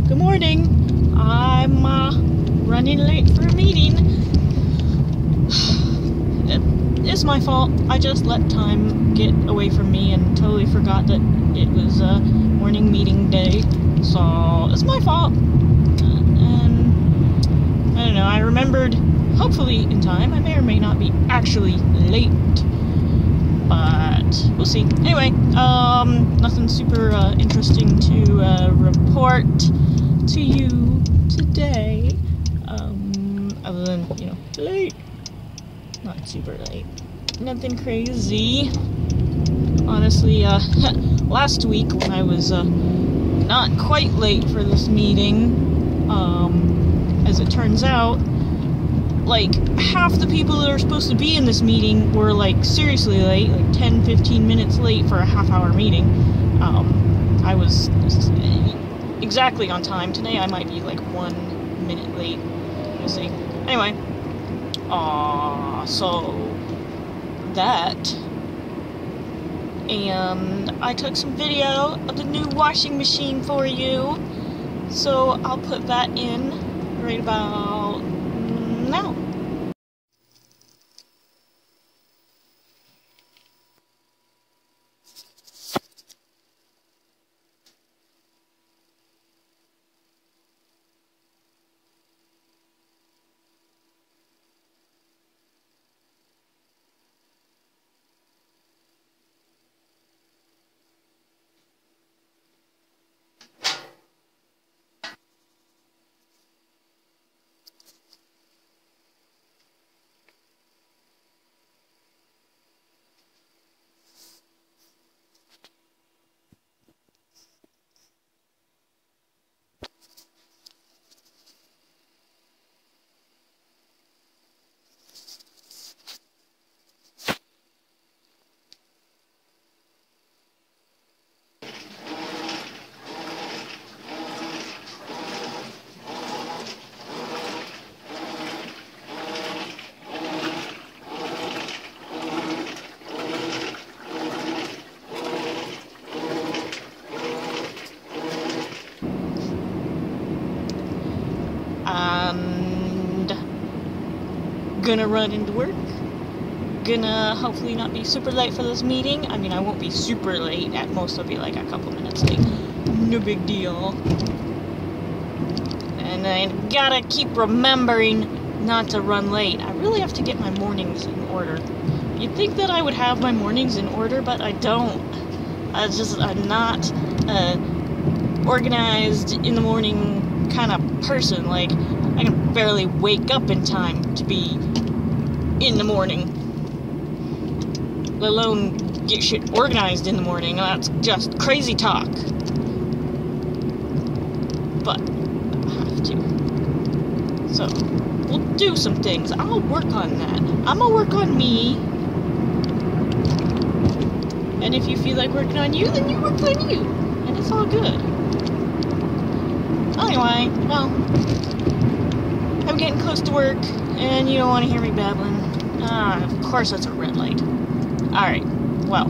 Good morning. I'm running late for a meeting. It's my fault. I just let time get away from me and totally forgot that it was a morning meeting day. So it's my fault. And I don't know, I remembered, hopefully in time. I may or may not be actually late, but we'll see. Anyway, nothing super interesting to report to you today, other than, late. Not super late. Nothing crazy. Honestly, last week when I was not quite late for this meeting, as it turns out, like, half the people that are supposed to be in this meeting were, like, seriously late, like 10-15 minutes late for a half-hour meeting. I was exactly on time. Today I might be, like, 1 minute late. We'll see. Anyway, so that, and I took some video of the new washing machine for you, so I'll put that in right about now. And gonna run into work. Gonna hopefully not be super late for this meeting. I mean, I won't be super late. At most, I'll be like a couple minutes late. No big deal. And I gotta keep remembering not to run late. I really have to get my mornings in order. You'd think that I would have my mornings in order, but I don't. I'm not organized in the morning kind of person. Like, I can barely wake up in time to be in the morning, let alone get shit organized in the morning. That's just crazy talk. But I have to. So, we'll do some things. I'll work on that. I'm gonna work on me. And if you feel like working on you, then you work on you. And it's all good. Anyway, well, I'm getting close to work, and you don't want to hear me babbling. Of course it's a red light. Alright, well,